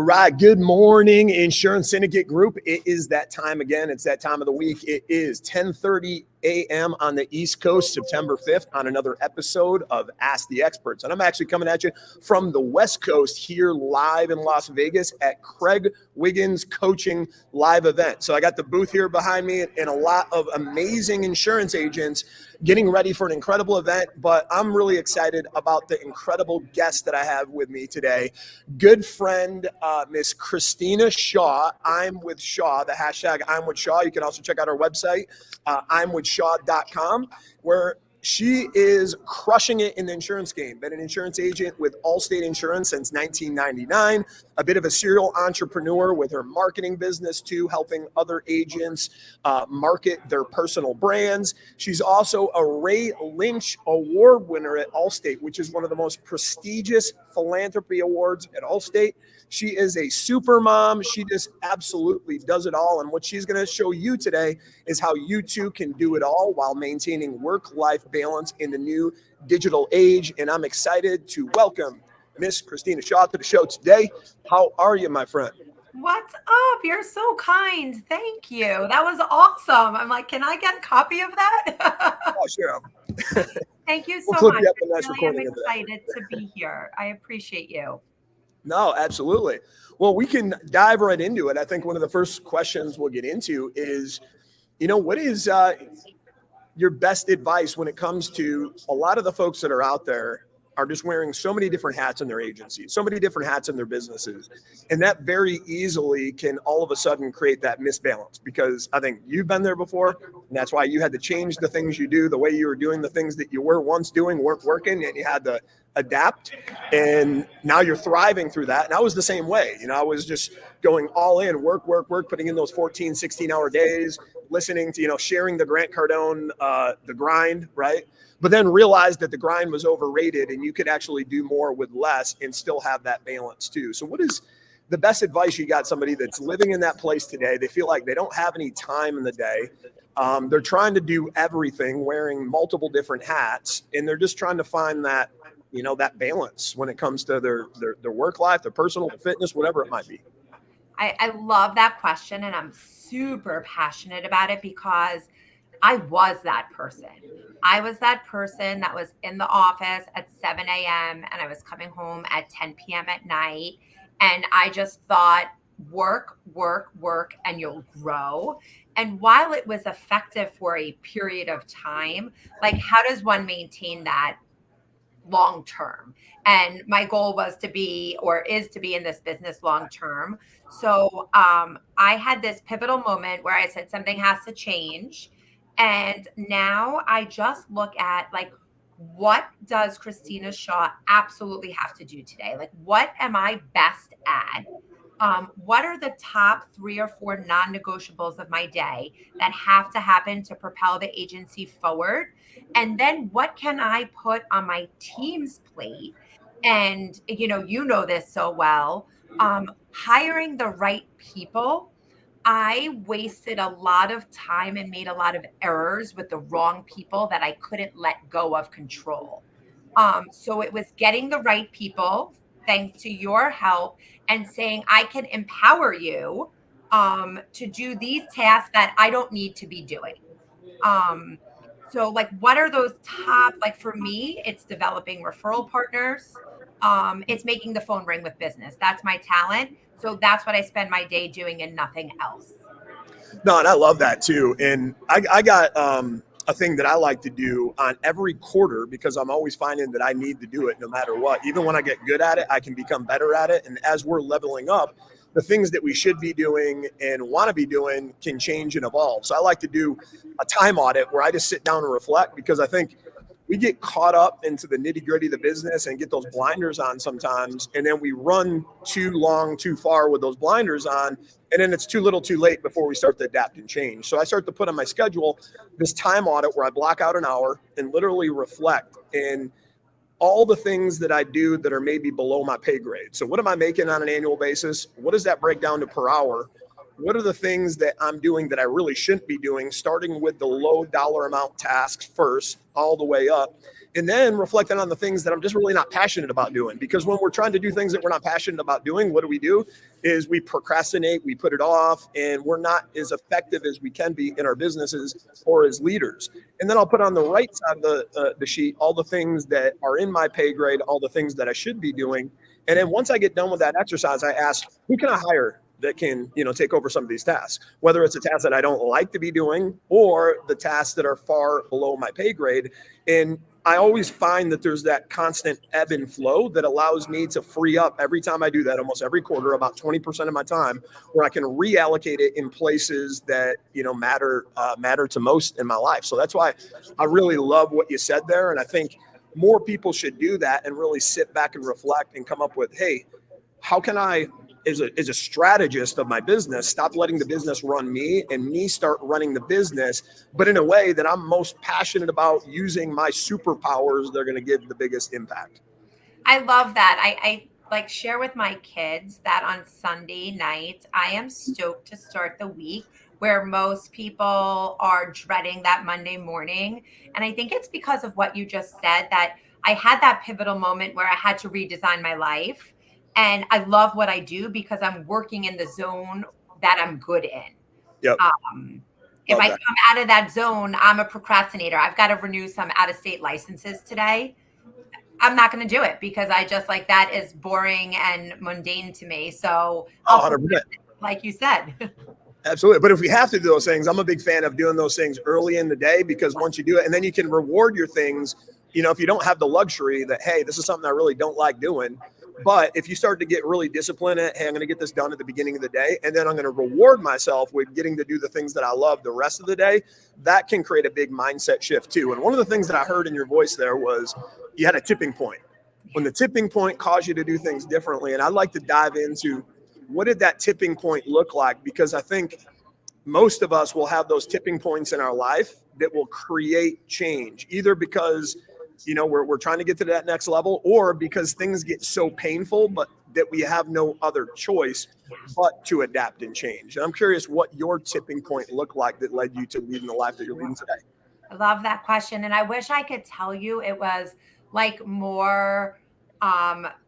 right. Good morning, Insurance Syndicate Group. It is that time again. It's that time of the week. It is 10:30 a.m. on the East Coast, September 5th, on another episode of Ask the Experts. And I'm actually coming at you from the West Coast here live in Las Vegas at Craig Wiggins Coaching Live event. So I got the booth here behind me and a lot of amazing insurance agents getting ready for an incredible event. But I'm really excited about the incredible guest that I have with me today. Good friend, Miss Christina Shaw. I'm with Shaw, the hashtag I'm with Shaw. You can also check out our website, imwithshaw.com, where she is crushing it in the insurance game. Been an insurance agent with Allstate Insurance since 1999, a bit of a serial entrepreneur with her marketing business too, helping other agents market their personal brands. She's also a Ray Lynch Award winner at Allstate, which is one of the most prestigious philanthropy awards at Allstate. She is a super mom. She just absolutely does it all. And what she's going to show you today is how you too can do it all while maintaining work-life balance in the new digital age. And I'm excited to welcome Miss Christina Shaw to the show today. How are you, my friend? What's up? You're so kind. Thank you. That was awesome. I'm like, can I get a copy of that? Oh, sure. Thank you We'll so clip much. you up a nice I really recording am of that. excited to be here. I appreciate you. No, absolutely. Well, we can dive right into it. I think one of the first questions we'll get into is, what is your best advice when it comes to a lot of the folks that are out there are just wearing so many different hats in their agencies, so many different hats in their businesses. And that very easily can all of a sudden create that misbalance, because I think you've been there before. And that's why you had to change the things you do. The way you were doing the things that you were once doing weren't working, and you had to adapt. And now you're thriving through that. And I was the same way. I was just going all in, work, putting in those 14, 16-hour days, listening to, sharing the Grant Cardone, The Grind, right? But then realized that the grind was overrated and you could actually do more with less and still have that balance too. So what is the best advice you got somebody that's living in that place today? They feel like they don't have any time in the day. They're trying to do everything, wearing multiple different hats, and they're just trying to find that, that balance when it comes to their work life, their personal fitness, whatever it might be. I love that question, and I'm super passionate about it because I was that person. I was that person that was in the office at 7 a.m. and I was coming home at 10 p.m. at night. And I just thought, work, and you'll grow. And while it was effective for a period of time, like, how does one maintain that long term? And my goal was to be, or is to be, in this business long term. So I had this pivotal moment where I said something has to change. And now I just look at, like, what does Christina Shaw absolutely have to do today? Like, what am I best at? What are the top 3 or 4 non-negotiables of my day that have to happen to propel the agency forward? And then what can I put on my team's plate? And, you know this so well, hiring the right people. I wasted a lot of time and made a lot of errors with the wrong people that I couldn't let go of control. So it was getting the right people, thanks to your help, and saying, I can empower you to do these tasks that I don't need to be doing. So, like, what are those top, like, for me, it's developing referral partners. It's making the phone ring with business. That's my talent. So that's what I spend my day doing and nothing else. No, and I love that too. And I got a thing that I like to do on every quarter, because I'm always finding that I need to do it no matter what. Even when I get good at it, I can become better at it. And as we're leveling up, the things that we should be doing and want to be doing can change and evolve. So I like to do a time audit where I just sit down and reflect, because I think we get caught up into the nitty gritty of the business and get those blinders on sometimes. And then we run too long, too far with those blinders on. And then it's too little too late before we start to adapt and change. So I start to put on my schedule this time audit where I block out an hour and literally reflect in all the things that I do that are maybe below my pay grade. So what am I making on an annual basis? What does that break down to per hour? what are the things that I'm doing that I really shouldn't be doing, starting with the low dollar amount tasks first, all the way up. And then reflecting on the things that I'm just really not passionate about doing. Because when we're trying to do things that we're not passionate about doing, what do? Is we procrastinate, we put it off, and we're not as effective as we can be in our businesses or as leaders. And then I'll put on the right side of the sheet all the things that are in my pay grade, all the things that I should be doing. And then once I get done with that exercise, I ask, who can I hire that can, take over some of these tasks, whether it's a task that I don't like to be doing or the tasks that are far below my pay grade. And I always find that there's that constant ebb and flow that allows me to free up every time I do that, almost every quarter, about 20% of my time, where I can reallocate it in places that, matter to most in my life. So that's why I really love what you said there. And I think more people should do that and really sit back and reflect and come up with, hey, how can I, as a strategist of my business, stop letting the business run me and me start running the business, but in a way that I'm most passionate about, using my superpowers that are going to give the biggest impact. I love that. I like share with my kids that on Sunday nights, I am stoked to start the week where most people are dreading that Monday morning. And I think it's because of what you just said, that I had that pivotal moment where I had to redesign my life. And I love what I do because I'm working in the zone that I'm good in. Yep. If I come out of that zone, I'm a procrastinator. I've got to renew some out of state licenses today. I'm not going to do it because I just like that is boring and mundane to me. So I'll 100%. Like you said. Absolutely. But if we have to do those things, I'm a big fan of doing those things early in the day, because once you do it, and then you can reward your things, if you don't have the luxury that, hey, this is something I really don't like doing. But if you start to get really disciplined at, hey, I'm going to get this done at the beginning of the day, and then I'm going to reward myself with getting to do the things that I love the rest of the day, that can create a big mindset shift too. And one of the things that I heard in your voice there was you had a tipping point. When the tipping point caused you to do things differently. And I'd like to dive into, what did that tipping point look like? Because I think most of us will have those tipping points in our life that will create change, either because we're trying to get to that next level, or because things get so painful, but that we have no other choice but to adapt and change. And I'm curious what your tipping point looked like that led you to leading the life that you're leading today. I love that question. And I wish I could tell you it was like more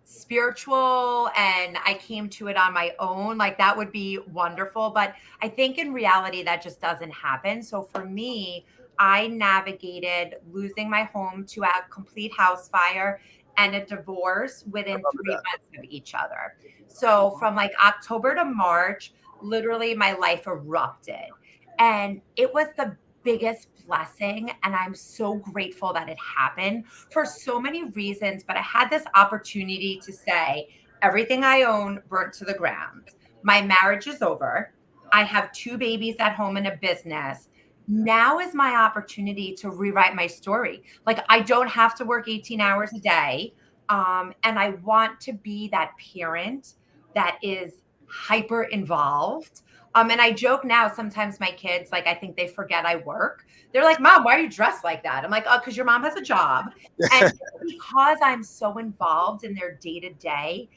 spiritual and I came to it on my own. Like that would be wonderful. But I think in reality, that just doesn't happen. So for me, I navigated losing my home to a complete house fire and a divorce within 3 months of each other. So from like October to March, literally my life erupted. And it was the biggest blessing. And I'm so grateful that it happened for so many reasons. But I had this opportunity to say, everything I own burnt to the ground. My marriage is over. I have 2 babies at home and a business. Now is my opportunity to rewrite my story. Like I don't have to work 18 hours a day. And I want to be that parent that is hyper involved. And I joke now, sometimes my kids, like, I think they forget I work. They're like, Mom, why are you dressed like that? I'm like, oh, because your mom has a job. And because I'm so involved in their day to day.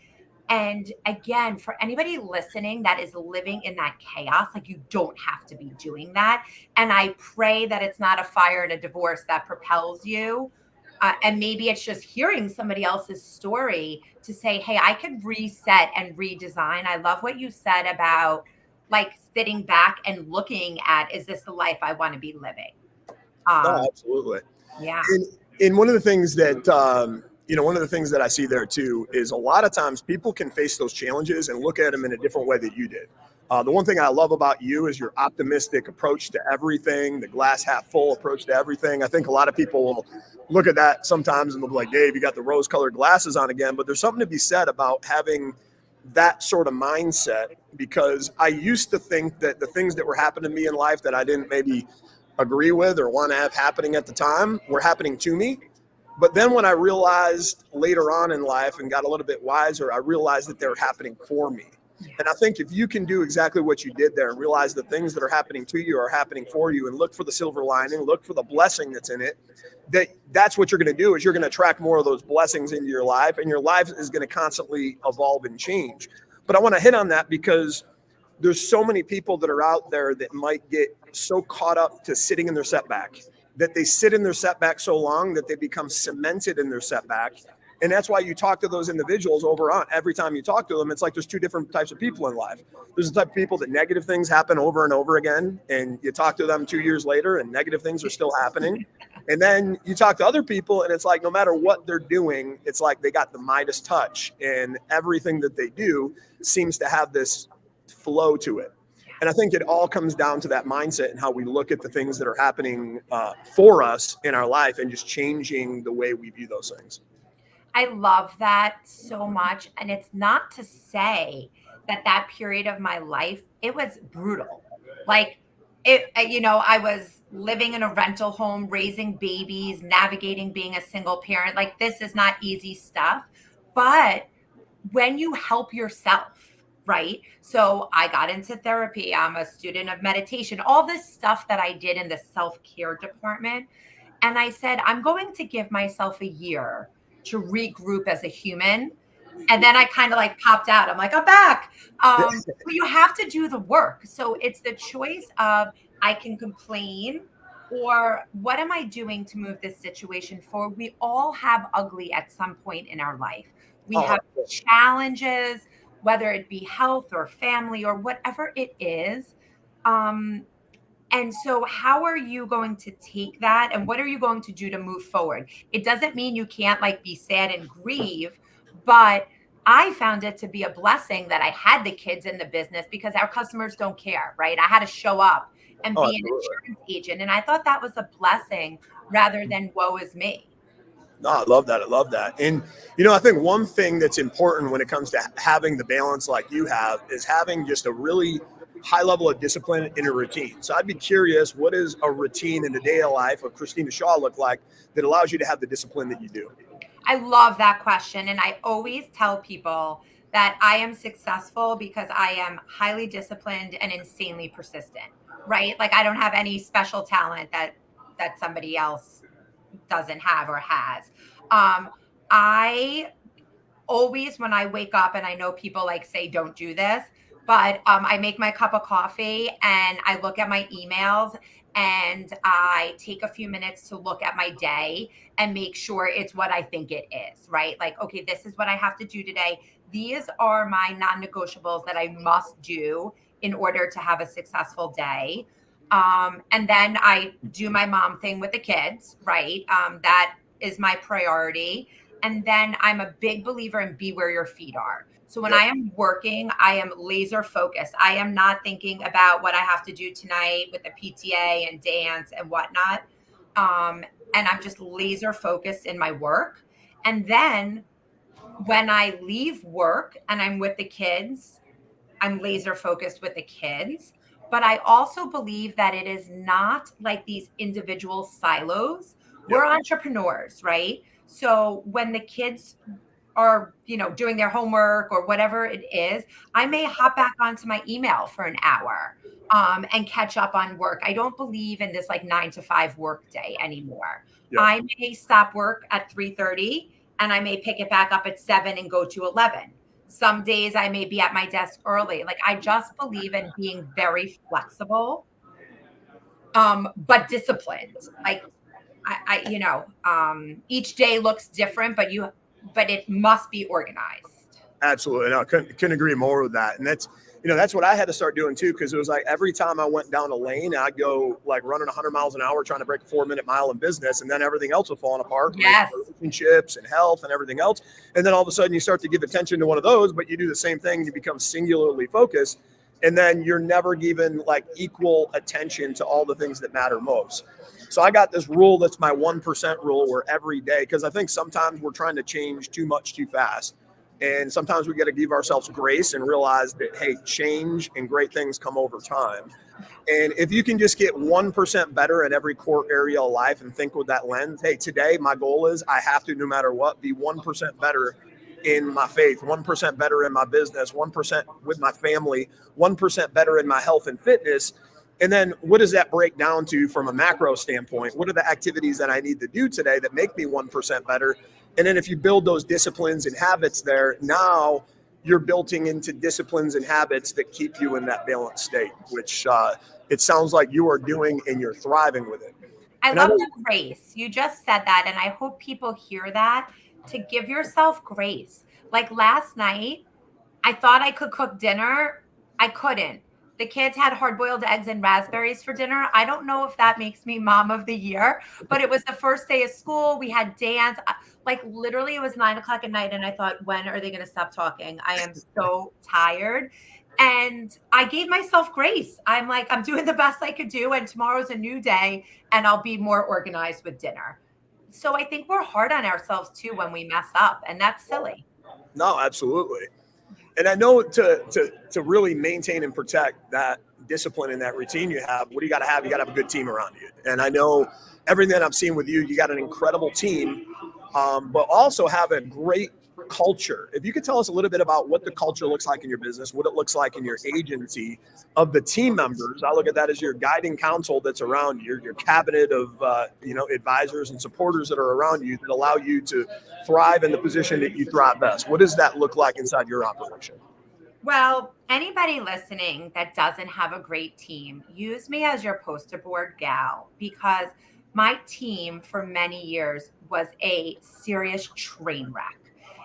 And again, for anybody listening that is living in that chaos, like you don't have to be doing that. And I pray that it's not a fire and a divorce that propels you. And maybe it's just hearing somebody else's story to say, hey, I could reset and redesign. I love what you said about like sitting back and looking at, is this the life I want to be living? Absolutely. Yeah. And one of the things that, one of the things that I see there too is a lot of times people can face those challenges and look at them in a different way that you did. The one thing I love about you is your optimistic approach to everything, the glass half full approach to everything. I think a lot of people will look at that sometimes and they'll be like, Dave, you got the rose colored glasses on again. But there's something to be said about having that sort of mindset, because I used to think that the things that were happening to me in life that I didn't maybe agree with or want to have happening at the time were happening to me. But then when I realized later on in life and got a little bit wiser, I realized that they were happening for me. And I think if you can do exactly what you did there and realize the things that are happening to you are happening for you, and look for the silver lining, look for the blessing that's in it, that's what you're going to do, is you're going to attract more of those blessings into your life, and your life is going to constantly evolve and change. But I want to hit on that because there's so many people that are out there that might get so caught up to sitting in their setback that they sit in their setback so long that they become cemented in their setback. And that's why you talk to those individuals over on every time you talk to them. It's like there's two different types of people in life. There's the type of people that negative things happen over and over again, and you talk to them 2 years later and negative things are still happening. And then you talk to other people and it's like, no matter what they're doing, it's like they got the Midas touch, and everything that they do seems to have this flow to it. And I think it all comes down to that mindset and how we look at the things that are happening for us in our life, and just changing the way we view those things. I love that so much. And it's not to say that that period of my life, it was brutal. Like I was living in a rental home, raising babies, navigating being a single parent. Like, this is not easy stuff. But when you help yourself, right? So I got into therapy. I'm a student of meditation, all this stuff that I did in the self-care department. And I said, I'm going to give myself a year to regroup as a human. And then I kind of like popped out. I'm like, I'm back. But you have to do the work. So it's the choice of, I can complain, or what am I doing to move this situation forward? We all have ugly at some point in our life. We have challenges, whether it be health or family or whatever it is. And so how are you going to take that, and what are you going to do to move forward? It doesn't mean you can't like be sad and grieve, but I found it to be a blessing that I had the kids in the business, because our customers don't care, right? I had to show up and be an insurance agent. And I thought that was a blessing rather than woe is me. No, I love that. I love that. And, I think one thing that's important when it comes to having the balance like you have is having just a really high level of discipline in a routine. So I'd be curious, what is a routine in the day of life of Christina Shaw look like that allows you to have the discipline that you do? I love that question. And I always tell people that I am successful because I am highly disciplined and insanely persistent, right? Like, I don't have any special talent that somebody else doesn't have or has. I always, when I wake up, and I know people like say, don't do this, but I make my cup of coffee and I look at my emails, and I take a few minutes to look at my day and make sure it's what I think it is, right? Like, okay, this is what I have to do today. These are my non-negotiables that I must do in order to have a successful day. And then I do my mom thing with the kids, right? That is my priority. And then I'm a big believer in be where your feet are. So when I am working, I am laser focused. I am not thinking about what I have to do tonight with the PTA and dance and whatnot. And I'm just laser focused in my work. And then when I leave work and I'm with the kids, I'm laser focused with the kids. But I also believe that it is not like these individual silos. We're entrepreneurs, right? So when the kids are, doing their homework or whatever it is, I may hop back onto my email for an hour and catch up on work. I don't believe in this like 9 to 5 work day anymore. I may stop work at 3:30 and I may pick it back up at 7 and go to 11. Some days I may be at my desk early. Like, I just believe in being very flexible, but disciplined. Like, each day looks different, but it must be organized. Absolutely. No, couldn't agree more with that. And that's what I had to start doing too. Cause it was like, every time I went down a lane, I'd go like running 100 miles an hour, trying to break a 4-minute mile in business. And then everything else was falling apart. Yes. Relationships and health and everything else. And then all of a sudden you start to give attention to one of those, but you do the same thing and you become singularly focused. And then you're never given like equal attention to all the things that matter most. So I got this rule that's my 1% rule, where every day, because I think sometimes we're trying to change too much too fast. And sometimes we got to give ourselves grace and realize that, hey, change and great things come over time. And if you can just get 1% better in every core area of life and think with that lens, hey, today my goal is I have to, no matter what, be 1% better in my faith, 1% better in my business, 1% with my family, 1% better in my health and fitness. And then what does that break down to from a macro standpoint? What are the activities that I need to do today that make me 1% better? And then if you build those disciplines and habits there, now you're building into disciplines and habits that keep you in that balanced state, which it sounds like you are doing and you're thriving with it. I And I love know, the grace. You just said that. And I hope people hear that, to give yourself grace. Like last night, I thought I could cook dinner. I couldn't. The kids had hard boiled eggs and raspberries for dinner. I don't know if that makes me mom of the year, but it was the first day of school. We had dance. Like literally, it was 9 o'clock at night. And I thought, when are they going to stop talking? I am so tired. And I gave myself grace. I'm like, I'm doing the best I could do. And tomorrow's a new day and I'll be more organized with dinner. So I think we're hard on ourselves too when we mess up. And that's silly. no, absolutely. And I know to really maintain and protect that discipline and that routine you have, what do you got to have? You got to have a good team around you. And I know everything that I'm seeing with you, you got an incredible team, but also have a great culture. If you could tell us a little bit about what the culture looks like in your business, what it looks like in your agency, of the team members. I look at that as your guiding council that's around you, your cabinet of advisors and supporters that are around you that allow you to thrive in the position that you thrive best. What does that look like inside your operation? Well, anybody listening that doesn't have a great team, use me as your poster board gal, because my team for many years was a serious train wreck.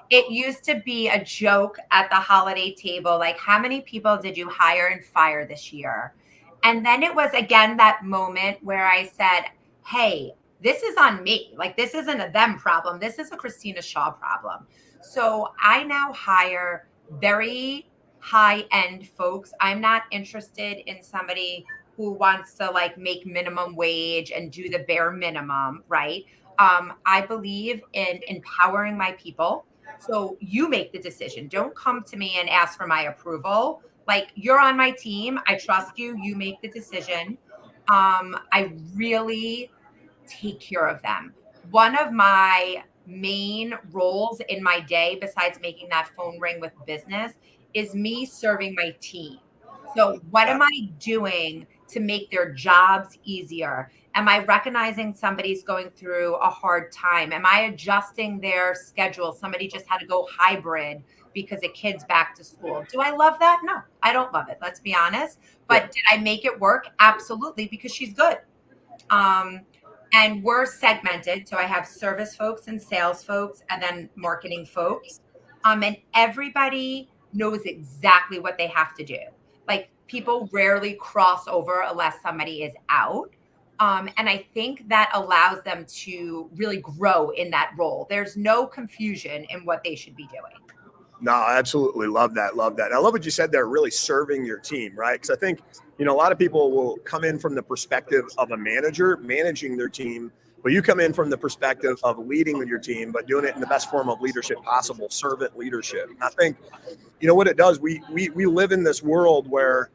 It used to be a joke at the holiday table, like, how many people did you hire and fire this year? And then it was again that moment where I said, hey, this is on me. Like, this isn't a them problem. This is a Christina Shaw problem. So I now hire very high end folks. I'm not interested in somebody who wants to like make minimum wage and do the bare minimum, right? I believe in empowering my people. So you make the decision. Don't come to me and ask for my approval. Like, you're on my team. I trust you. You make the decision. I really take care of them. One of my main roles in my day, besides making that phone ring with business, is me serving my team. So, what Yeah. am I doing to make their jobs easier? Am I recognizing somebody's going through a hard time? Am I adjusting their schedule? Somebody just had to go hybrid because a kid's back to school. Do I love that? No, I don't love it. Let's be honest. Yeah. But did I make it work? Absolutely, because she's good. Um, and we're segmented. So I have service folks and sales folks and then marketing folks. And everybody knows exactly what they have to do. Like, people rarely cross over unless somebody is out. And I think that allows them to really grow in that role. There's no confusion in what they should be doing. No, I absolutely love that. Love that. I love what you said there, really serving your team, right? Because I think, a lot of people will come in from the perspective of a manager managing their team, but you come in from the perspective of leading your team, but doing it in the best form of leadership possible, servant leadership. And I think, what it does, we live in this world where,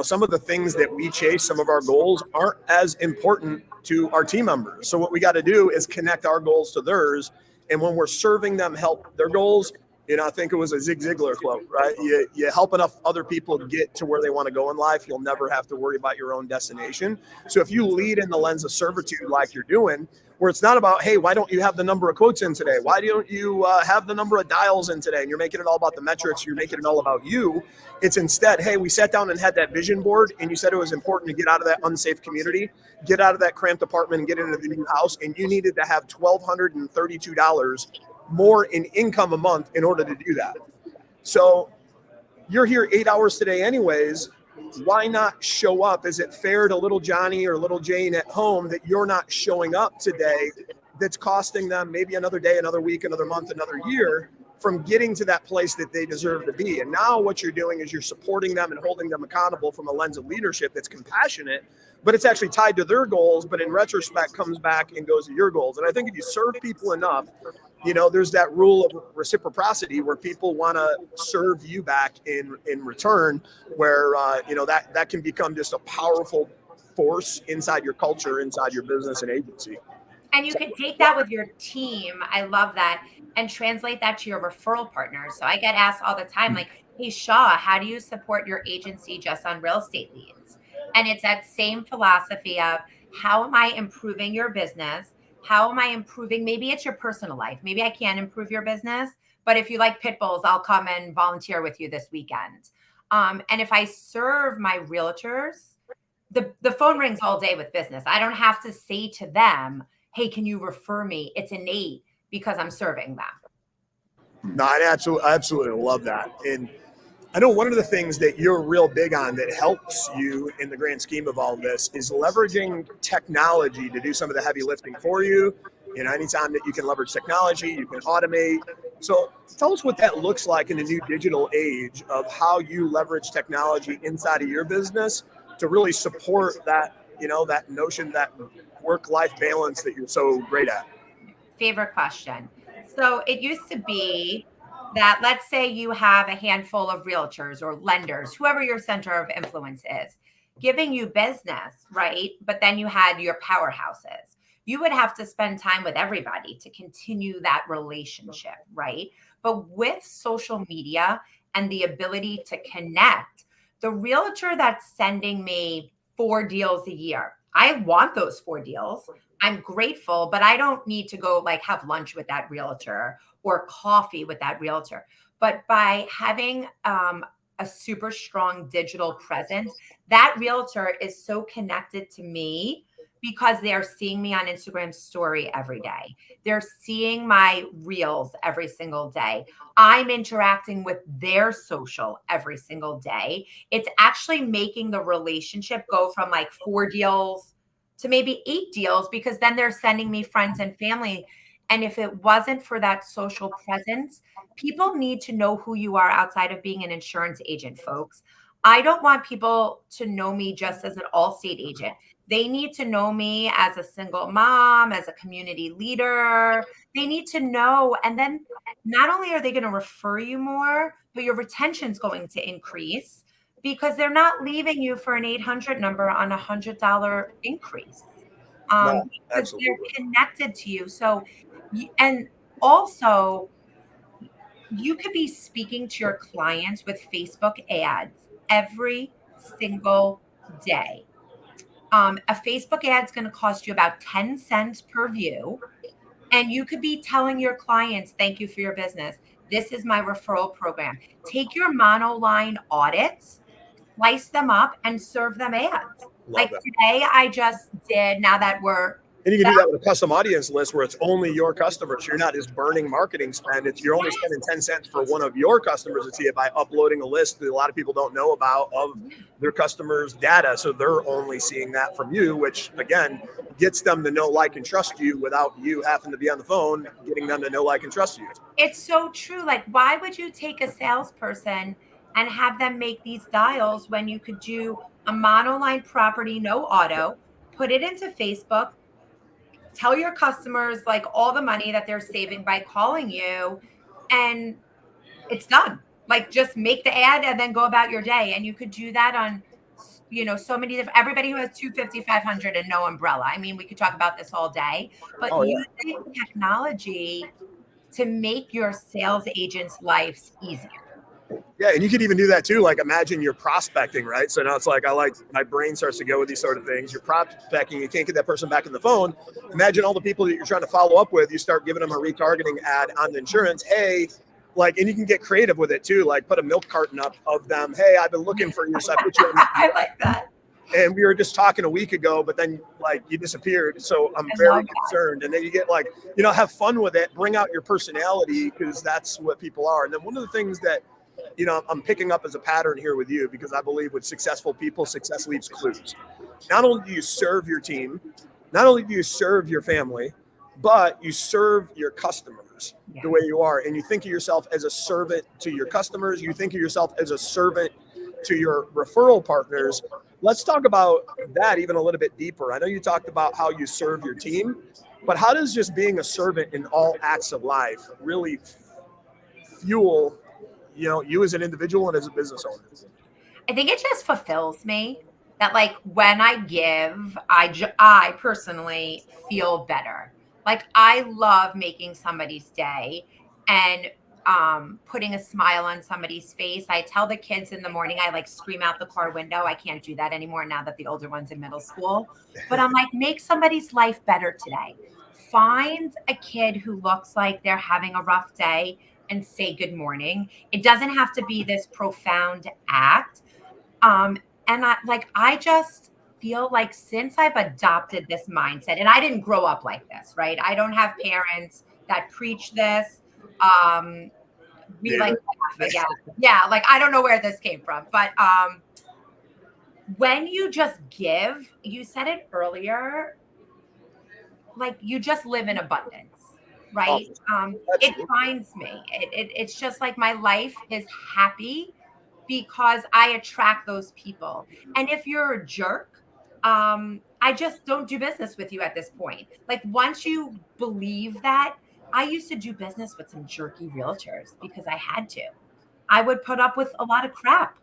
some of the things that we chase, some of our goals aren't as important to our team members. So what we got to do is connect our goals to theirs. And when we're serving them help their goals, I think it was a Zig Ziglar quote, right? You help enough other people get to where they want to go in life, you'll never have to worry about your own destination. So if you lead in the lens of servitude like you're doing, where it's not about, hey, why don't you have the number of quotes in today? Why don't you have the number of dials in today? And you're making it all about the metrics. You're making it all about you. It's instead, hey, we sat down and had that vision board, and you said it was important to get out of that unsafe community, get out of that cramped apartment, and get into the new house. And you needed to have $1,232 more in income a month in order to do that. So you're here 8 hours today anyways. Why not show up? Is it fair to little Johnny or little Jane at home that you're not showing up today, that's costing them maybe another day, another week, another month, another year from getting to that place that they deserve to be? And now what you're doing is you're supporting them and holding them accountable from a lens of leadership that's compassionate, but it's actually tied to their goals, but in retrospect comes back and goes to your goals. And I think if you serve people enough, there's that rule of reciprocity where people want to serve you back in return, where that can become just a powerful force inside your culture, inside your business and agency. And you can take that with your team. I love that. And translate that to your referral partners. So I get asked all the time, like, hey, Shaw, how do you support your agency just on real estate leads? And it's that same philosophy of, how am I improving your business? How am I improving? Maybe it's your personal life. Maybe I can't improve your business, but if you like pit bulls, I'll come and volunteer with you this weekend. And if I serve my realtors, the phone rings all day with business. I don't have to say to them, hey, can you refer me? It's innate because I'm serving them. No, I absolutely love that. And I know one of the things that you're real big on that helps you in the grand scheme of all this is leveraging technology to do some of the heavy lifting for you. You know, anytime that you can leverage technology, you can automate. So tell us what that looks like in the new digital age of how you leverage technology inside of your business to really support that, you know, that notion, that work-life balance that you're so great at. Favorite question. So it used to be that, let's say you have a handful of realtors or lenders, whoever your center of influence is, giving you business, right? But then you had your powerhouses. You would have to spend time with everybody to continue that relationship, right? But with social media and the ability to connect, the realtor that's sending me 4 deals a year, I want those 4 deals. I'm grateful, but I don't need to go like have lunch with that realtor or coffee with that realtor. But by having a super strong digital presence, that realtor is so connected to me because they're seeing me on Instagram story every day. They're seeing my reels every single day. I'm interacting with their social every single day. It's actually making the relationship go from like 4 deals to maybe 8 deals because then they're sending me friends and family. And if it wasn't for that social presence, people need to know who you are outside of being an insurance agent, folks. I don't want people to know me just as an Allstate agent. They need to know me as a single mom, as a community leader. They need to know. And then not only are they going to refer you more, but your retention is going to increase because they're not leaving you for an 800 number on $100 increase, No, because they're absolutely. connected to you. So, and also, you could be speaking to your clients with Facebook ads every single day. A Facebook ad is going to cost you about 10 cents per view. And you could be telling your clients, thank you for your business. This is my referral program. Take your monoline audits, slice them up, and serve them ads. Love Like that. today, I just did, now that we're And you can do that with a custom audience list where it's only your customers. You're not just burning marketing spend. It's you're only spending 10 cents for one of your customers to see it by uploading a list that a lot of people don't know about of their customers' data. So they're only seeing that from you, which again gets them to know, like, and trust you without you having to be on the phone, getting them to know, like, and trust you. It's so true. Like, why would you take a salesperson and have them make these dials when you could do a monoline property, no auto, put it into Facebook, tell your customers like all the money that they're saving by calling you, and it's done. Like, just make the ad and then go about your day. And you could do that on, so many different, everybody who has 250, 500 and no umbrella. I mean, we could talk about this all day, but Oh yeah. using technology to make your sales agents' lives easier. Yeah, and you could even do that too. Like imagine you're prospecting, right? So now it's like my brain starts to go with these sort of things. You're prospecting, you can't get that person back in the phone. Imagine all the people that you're trying to follow up with. You start giving them a retargeting ad on the insurance. Hey, like, and you can get creative with it too. Like put a milk carton up of them. Hey, I've been looking for you, so I put you on. I like that. And we were just talking a week ago, but then like you disappeared. So I'm I very love that. concerned. And then you get like, have fun with it, bring out your personality because that's what people are. And then one of the things that, I'm picking up as a pattern here with you because I believe with successful people, success leaves clues. Not only do you serve your team, not only do you serve your family, but you serve your customers the way you are. And you think of yourself as a servant to your customers. You think of yourself as a servant to your referral partners. Let's talk about that even a little bit deeper. I know you talked about how you serve your team, but how does just being a servant in all acts of life really fuel, you as an individual and as a business owner? I think it just fulfills me that, like, when I give, I personally feel better. Like, I love making somebody's day and putting a smile on somebody's face. I tell the kids in the morning, I like scream out the car window. I can't do that anymore now that the older one's in middle school. But I'm like, make somebody's life better today. Find a kid who looks like they're having a rough day and say good morning. It doesn't have to be this profound act. And I just feel like since I've adopted this mindset, and I didn't grow up like this, right? I don't have parents that preach this. Um, we like Neither. laugh again. Yeah, like I don't know where this came from, but when you just give, you said it earlier, like you just live in abundance, Oh, right? It absolutely. finds me. It's just like my life is happy because I attract those people. And if you're a jerk, I just don't do business with you at this point. Like once you believe that, I used to do business with some jerky realtors because I had to. I would put up with a lot of crap.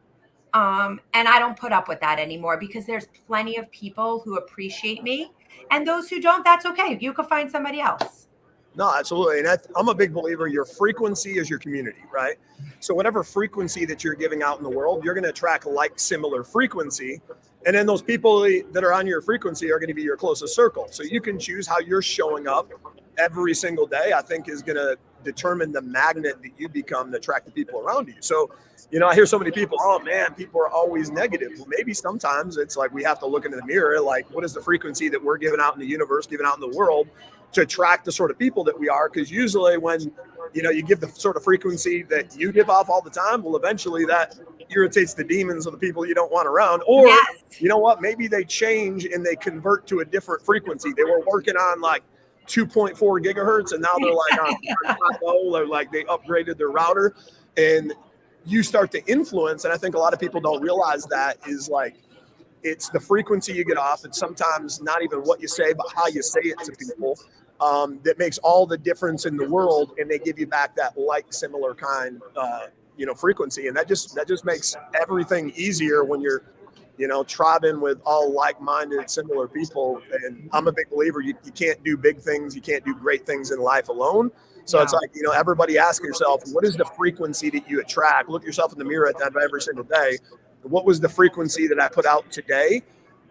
And I don't put up with that anymore because there's plenty of people who appreciate me. And those who don't, that's okay. You could find somebody else. No, absolutely. And I'm a big believer your frequency is your community, right? So, whatever frequency that you're giving out in the world, you're going to attract like similar frequency. And then those people that are on your frequency are going to be your closest circle. So, you can choose how you're showing up every single day, I think is going to determine the magnet that you become to attract the people around you. So, I hear so many people, oh man, people are always negative. Well, maybe sometimes it's like we have to look into the mirror, like, what is the frequency that we're giving out in the universe, giving out in the world to attract the sort of people that we are? Because usually when you give the sort of frequency that you give off all the time, well, eventually that irritates the demons of the people you don't want around. Or Yes. you know what, maybe they change and they convert to a different frequency. They were working on like 2.4 gigahertz and now they're like on 5.0, or like they upgraded their router, and you start to influence. And I think a lot of people don't realize that is like it's the frequency you get off. It's sometimes not even what you say, but how you say it to people, that makes all the difference in the world. And they give you back that like similar kind, frequency. And that just makes everything easier when you're, tribing with all like-minded, similar people. And I'm a big believer. You can't do big things. You can't do great things in life alone. So it's No. like, everybody ask yourself, what is the frequency that you attract? Look yourself in the mirror at that every single day. What was the frequency that I put out today?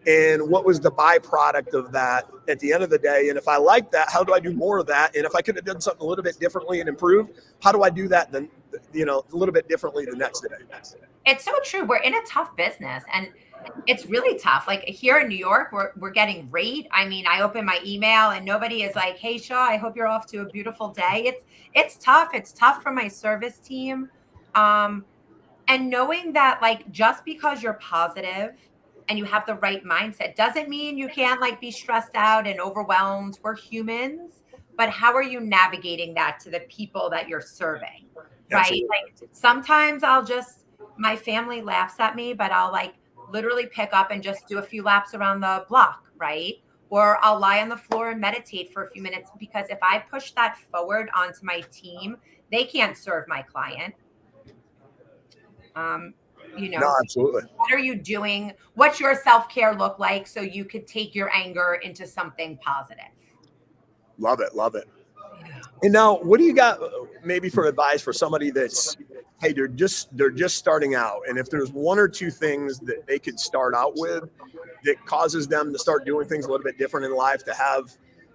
And what was the byproduct of that at the end of the day? And if I like that, how do I do more of that? And if I could have done something a little bit differently and improved, how do I do that then, a little bit differently the next day? It's so true. We're in a tough business and it's really tough. Like here in New York, we're getting rate. I mean, I open my email and nobody is like, "Hey Shaw, I hope you're off to a beautiful day." It's tough. It's tough for my service team. Um, and knowing that like just because you're positive and you have the right mindset doesn't mean you can't like be stressed out and overwhelmed. We're humans, but how are you navigating that to the people that you're serving? Right? Absolutely. Like sometimes my family laughs at me, but I'll like literally pick up and just do a few laps around the block, right? Or I'll lie on the floor and meditate for a few minutes because if I push that forward onto my team, they can't serve my client. Um, No, so absolutely. what are you doing? What's your self-care look like so you could take your anger into something positive? Love it. Love it. Yeah. And now, what do you got maybe for advice for somebody that's, hey, they're just starting out, and if there's one or two things that they could start out with that causes them to start doing things a little bit different in life, to have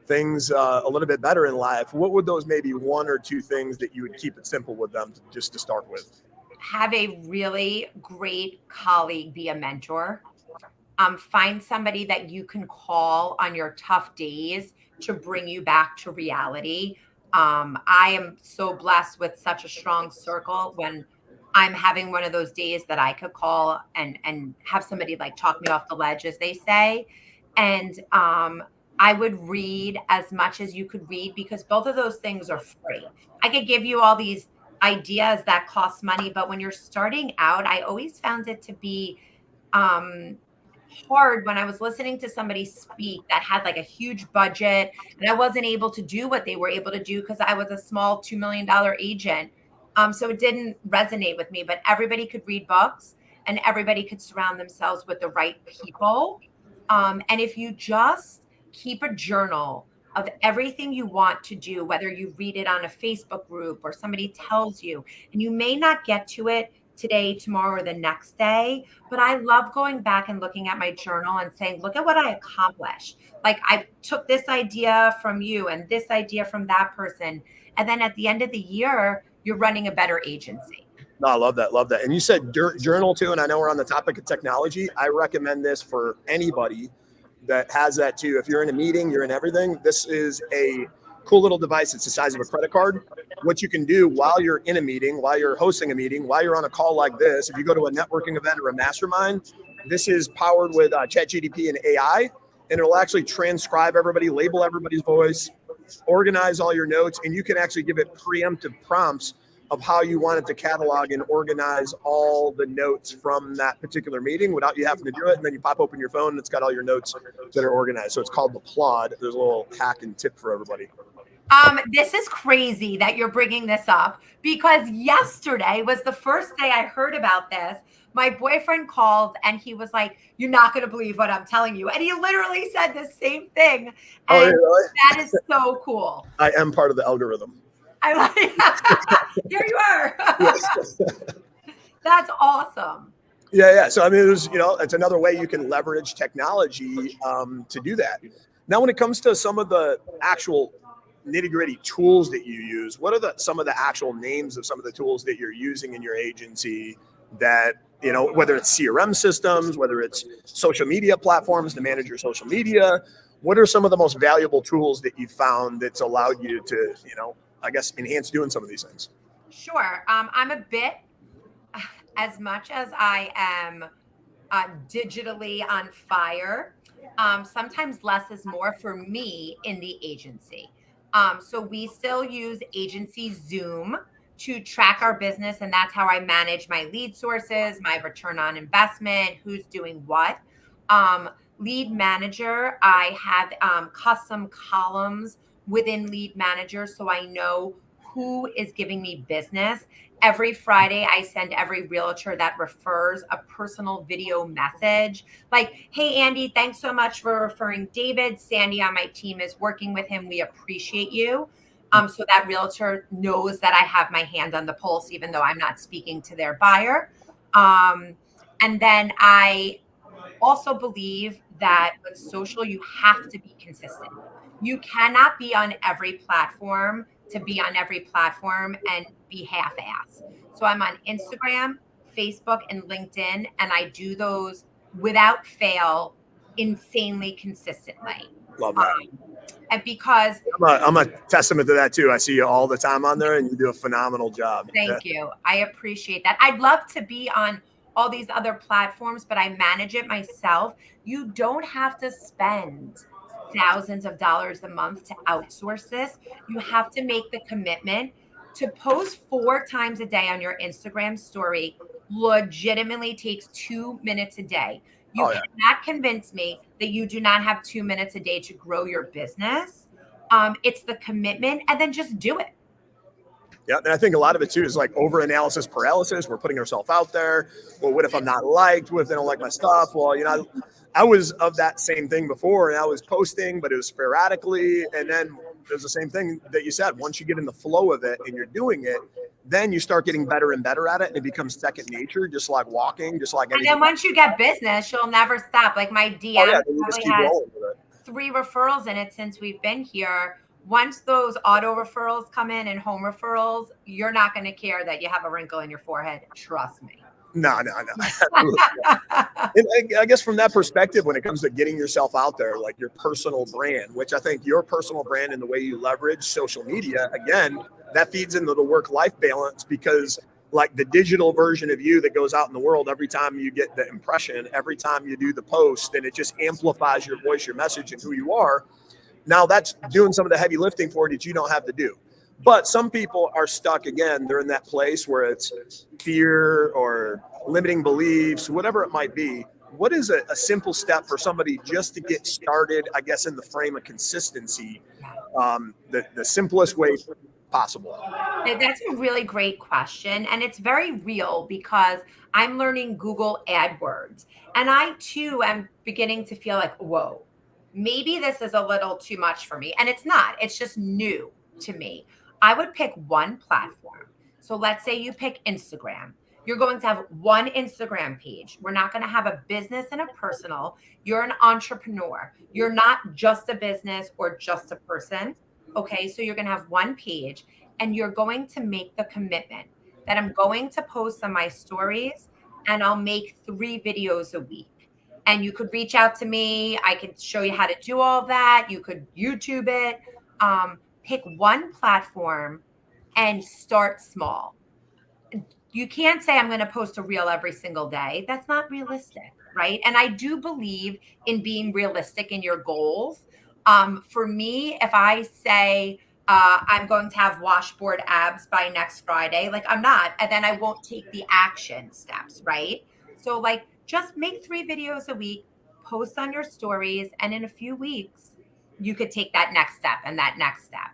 things a little bit better in life, what would those maybe one or two things that you would keep it simple with them just to start with? Have a really great colleague be a mentor. Find somebody that you can call on your tough days to bring you back to reality. I am so blessed with such a strong circle when I'm having one of those days that I could call and have somebody like talk me off the ledge, as they say. And I would read as much as you could read because both of those things are free. I could give you all these ideas that cost money, but when you're starting out, I always found it to be um hard when I was listening to somebody speak that had like a huge budget and I wasn't able to do what they were able to do because I was a small $2 million agent. So it didn't resonate with me, but everybody could read books and everybody could surround themselves with the right people. And if you just keep a journal of everything you want to do, whether you read it on a Facebook group or somebody tells you, and you may not get to it today, tomorrow, or the next day, but I love going back and looking at my journal and saying, look at what I accomplished. Like I took this idea from you and this idea from that person. And then at the end of the year, you're running a better agency. No, I love that. Love that. And you said journal too. And I know we're on the topic of technology. I recommend this for anybody that has that too. If you're in a meeting, you're in everything. This is a cool little device. It's the size of a credit card. What you can do while you're in a meeting, while you're hosting a meeting, while you're on a call like this, if you go to a networking event or a mastermind, this is powered with ChatGPT and AI, and it'll actually transcribe everybody, label everybody's voice, organize all your notes, and you can actually give it preemptive prompts of how you want it to catalog and organize all the notes from that particular meeting without you having to do it. And then you pop open your phone and it's got all your notes that are organized. So it's called the Plod. There's a little hack and tip for everybody. This is crazy that you're bringing this up because yesterday was the first day I heard about this. My boyfriend called and he was like, "You're not going to believe what I'm telling you." And he literally said the same thing. And oh, yeah, really? That is so cool. I am part of the algorithm. I like here you are. That's awesome. Yeah. So, I mean, it's another way you can leverage technology to do that. Now, when it comes to some of the actual nitty-gritty tools that you use, what are some of the actual names of some of the tools that you're using in your agency that, whether it's CRM systems, whether it's social media platforms to manage your social media, what are some of the most valuable tools that you found that's allowed you to, I guess, enhance doing some of these things? Sure. I'm a bit, as much as I am digitally on fire, sometimes less is more for me in the agency. So we still use agency Zoom to track our business, and that's how I manage my lead sources, my return on investment, who's doing what. Lead Manager, I have custom columns within Lead Manager so I know who is giving me business. Every Friday, I send every realtor that refers a personal video message like, "Hey, Andy, thanks so much for referring David. Sandy on my team is working with him. We appreciate you." So that realtor knows that I have my hand on the pulse, even though I'm not speaking to their buyer. And then I also believe that with social, you have to be consistent. You cannot be on every platform to be on every platform and be half-ass. So I'm on Instagram, Facebook, and LinkedIn, and I do those without fail, insanely consistently. Love that. And because I'm a testament to that too. I see you all the time on there and you do a phenomenal job. Thank you. I appreciate that. I'd love to be on all these other platforms, but I manage it myself. You don't have to spend thousands of dollars a month to outsource this. You have to make the commitment to post 4 times a day on your Instagram story. Legitimately takes 2 minutes a day. You cannot convince me that you do not have 2 minutes a day to grow your business. It's the commitment, and then just do it. Yeah, and I think a lot of it too is like over analysis paralysis. We're putting ourselves out there. Well, what if I'm not liked? What if they don't like my stuff? Well, I was of that same thing before, and I was posting, but it was sporadically. And then there's the same thing that you said. Once you get in the flow of it and you're doing it, then you start getting better and better at it, and it becomes second nature, just like walking, just like anything. And then once you get business, you'll never stop. Like my DM probably has 3 referrals in it since we've been here. Once those auto referrals come in and home referrals, you're not going to care that you have a wrinkle in your forehead. Trust me. No. And I guess from that perspective, when it comes to getting yourself out there, like your personal brand, which I think your personal brand and the way you leverage social media, again, that feeds into the work-life balance because like the digital version of you that goes out in the world every time you get the impression, every time you do the post, and it just amplifies your voice, your message, and who you are. Now that's doing some of the heavy lifting for it that you don't have to do. But some people are stuck, again, they're in that place where it's fear or limiting beliefs, whatever it might be. What is a simple step for somebody just to get started, I guess, in the frame of consistency, the simplest way possible? That's a really great question. And it's very real because I'm learning Google AdWords. And I too am beginning to feel like, whoa, maybe this is a little too much for me. And it's not, it's just new to me. I would pick one platform. So let's say you pick Instagram. You're going to have one Instagram page. We're not going to have a business and a personal. You're an entrepreneur. You're not just a business or just a person. Okay. So you're going to have one page. and you're going to make the commitment that I'm going to post on my stories and I'll make 3 videos a week. And you could reach out to me. I can show you how to do all that. You could YouTube it. Pick one platform and start small. You can't say I'm going to post a reel every single day. That's not realistic, right? And I do believe in being realistic in your goals. For me, if I say I'm going to have washboard abs by next Friday, like I'm not, and then I won't take the action steps, right? So like just make 3 videos a week, post on your stories, and in a few weeks, you could take that next step and that next step.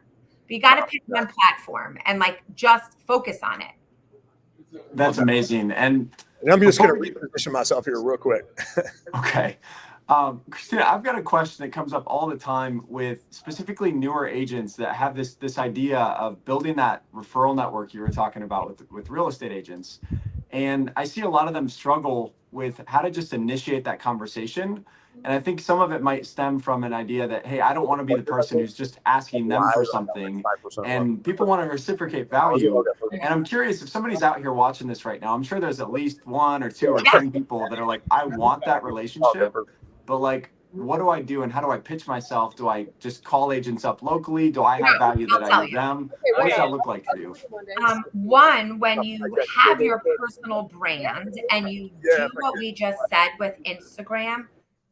But you got to pick one platform and like just focus on it. That's amazing. And I'm just going to reposition myself here real quick. Okay. Christina, I've got a question that comes up all the time with specifically newer agents that have this idea of building that referral network you were talking about with real estate agents. And I see a lot of them struggle with how to just initiate that conversation. And I think some of it might stem from an idea that, hey, I don't want to be the person who's just asking them for something, and people want to reciprocate value. And I'm curious, if somebody's out here watching this right now, I'm sure there's at least 1 or 2 or 10 people that are like, I want that relationship, but like, what do I do and how do I pitch myself? Do I just call agents up locally? Do I have value that I give them? What does that look like for you? One, when you have your personal brand and you do what we just said with Instagram,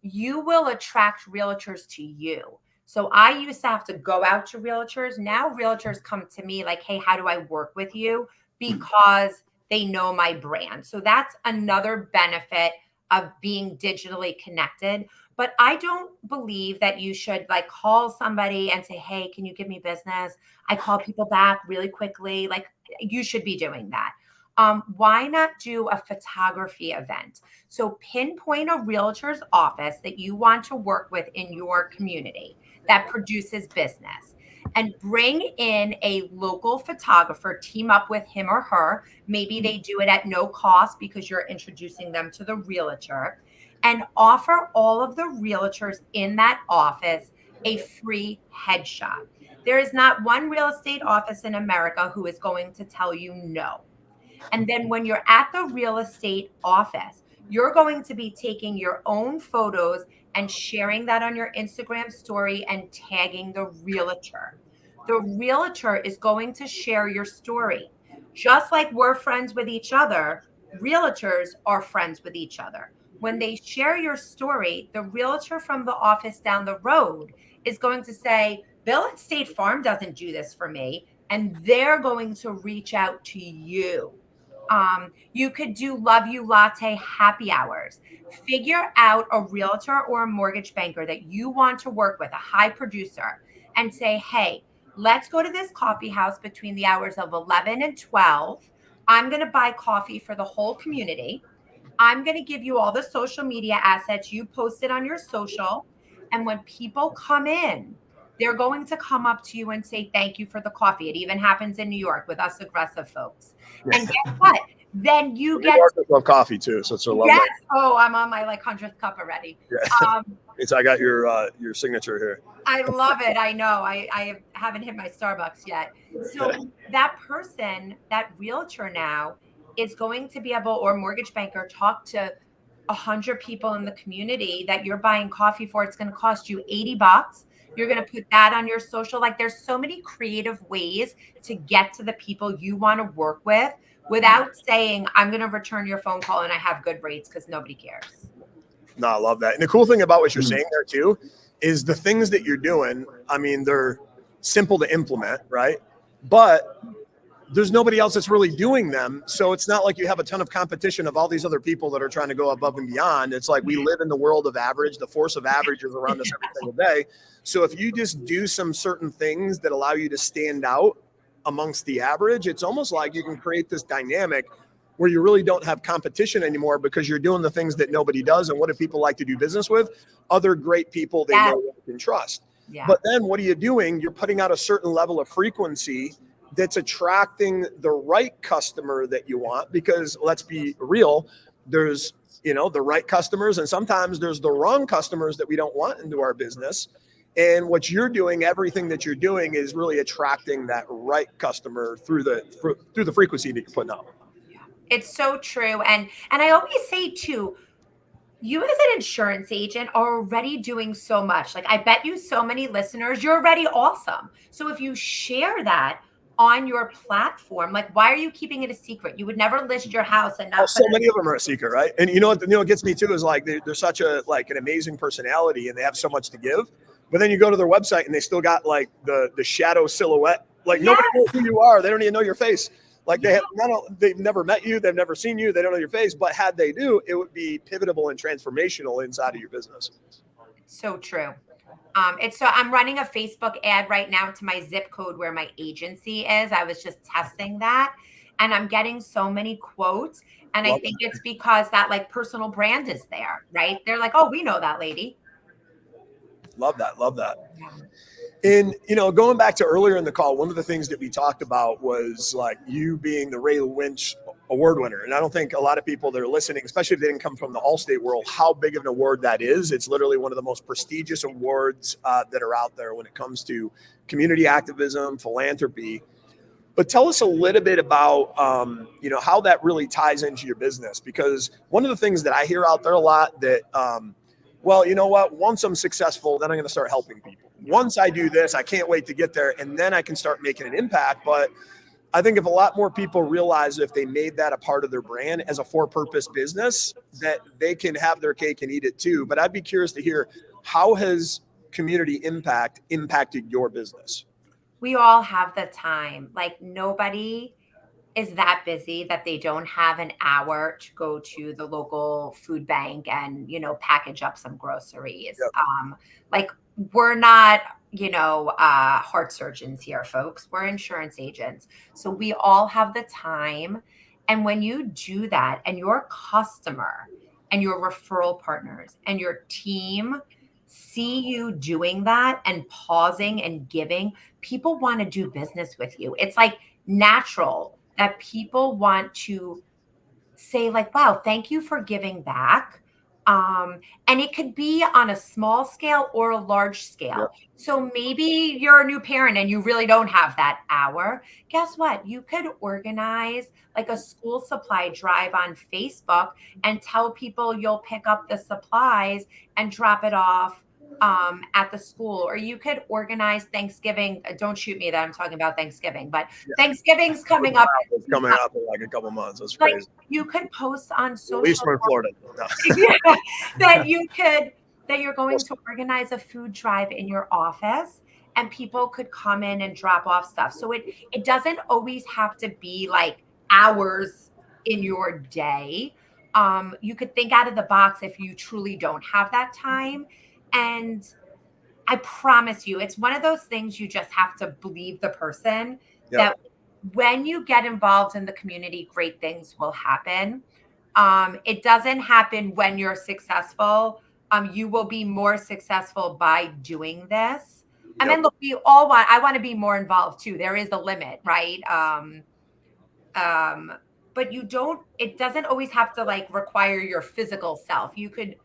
you will attract realtors to you. So I used to have to go out to realtors. Now realtors come to me like, hey, how do I work with you? Because they know my brand. So that's another benefit of being digitally connected. But I don't believe that you should like call somebody and say, hey, can you give me business? I call people back really quickly. Like you should be doing that. Why not do a photography event? So pinpoint a realtor's office that you want to work with in your community that produces business, and bring in a local photographer, team up with him or her. Maybe they do it at no cost because you're introducing them to the realtor, and offer all of the realtors in that office a free headshot. There is not one real estate office in America who is going to tell you no. And then when you're at the real estate office, you're going to be taking your own photos and sharing that on your Instagram story and tagging the realtor. The realtor is going to share your story. Just like we're friends with each other, realtors are friends with each other. When they share your story, the realtor from the office down the road is going to say, Bill at State Farm doesn't do this for me. And they're going to reach out to you. You could do Love You Latte happy hours. Figure out a realtor or a mortgage banker that you want to work with, a high producer, and say, hey, let's go to this coffee house between the hours of 11 and 12. I'm going to buy coffee for the whole community. I'm going to give you all the social media assets. You post it on your social. And when people come in, they're going to come up to you and say, thank you for the coffee. It even happens in New York with us aggressive folks. And guess what? Then you get love coffee too. So it's a love. Yes. Oh, I'm on my like 100th cup already. Yeah. I got your signature here. I love it. I know. I haven't hit my Starbucks yet. So that person, that realtor now is going to be able, or mortgage banker, talk to 100 people in the community that you're buying coffee for. It's going to cost you $80. You're going to put that on your social. Like there's so many creative ways to get to the people you want to work with without saying, I'm going to return your phone call and I have good rates, because nobody cares. No, I love that. And the cool thing about what you're saying there too, is the things that you're doing, I mean, they're simple to implement, right? But there's nobody else that's really doing them. So it's not like you have a ton of competition of all these other people that are trying to go above and beyond. It's like we live in the world of average. The force of average is around us every single day. So if you just do some certain things that allow you to stand out amongst the average, it's almost like you can create this dynamic where you really don't have competition anymore, because you're doing the things that nobody does. And what do people like to do business with? Other great people they know they can trust. Yeah. But then what are you doing? You're putting out a certain level of frequency that's attracting the right customer that you want, because let's be real, there's, the right customers, and sometimes there's the wrong customers that we don't want into our business. And what you're doing, everything that you're doing is really attracting that right customer through the frequency that you're putting out. It's so true. And I always say too, you as an insurance agent are already doing so much. Like I bet you so many listeners, you're already awesome. So if you share that on your platform, like why are you keeping it a secret? You would never list your house and Oh, not so put many of them are a secret, right? And what gets me too is like they're such an amazing personality and they have so much to give. But then you go to their website and they still got like the shadow silhouette. Like nobody knows who you are. They don't even know your face. Like they've never met you, they've never seen you, they don't know your face. But had they do, it would be pivotal and transformational inside of your business. So true. I'm running a Facebook ad right now to my zip code where my agency is. I was just testing that and I'm getting so many quotes. And I think it's because that like personal brand is there, right? They're like, oh, we know that lady. Love that. Yeah. And, going back to earlier in the call, one of the things that we talked about was like you being the Ray Lynch award winner. And I don't think a lot of people that are listening, especially if they didn't come from the Allstate world, how big of an award that is. It's literally one of the most prestigious awards that are out there when it comes to community activism, philanthropy. But tell us a little bit about, how that really ties into your business. Because one of the things that I hear out there a lot that, well, you know what, once I'm successful, then I'm going to start helping people. Once I do this, I can't wait to get there. And then I can start making an impact. But I think if a lot more people realize if they made that a part of their brand as a for-purpose business, that they can have their cake and eat it too. But I'd be curious to hear, how has community impact impacted your business? We all have the time. Like nobody is that busy that they don't have an hour to go to the local food bank and, package up some groceries. Yep. Like we're not, heart surgeons here, folks. We're insurance agents. So we all have the time. And when you do that and your customer and your referral partners and your team see you doing that and pausing and giving, people want to do business with you. It's like natural that people want to say like, wow, thank you for giving back. And it could be on a small scale or a large scale. Yep. So maybe you're a new parent and you really don't have that hour. Guess what? You could organize like a school supply drive on Facebook and tell people you'll pick up the supplies and drop it off at the school. Or you could organize Thanksgiving. Don't shoot me that I'm talking about Thanksgiving, but Thanksgiving's coming up. It's coming up in like a couple months. That's Like crazy. you could post on social. At least we're in Florida. No. that you're going to organize a food drive in your office and people could come in and drop off stuff. So it doesn't always have to be like hours in your day. You could think out of the box if you truly don't have that time. And I promise you, it's one of those things you just have to believe the person that when you get involved in the community, great things will happen. It doesn't happen when you're successful. You will be more successful by doing this. And then look, I want to be more involved too. There is a limit, right? But it doesn't always have to like require your physical self. You could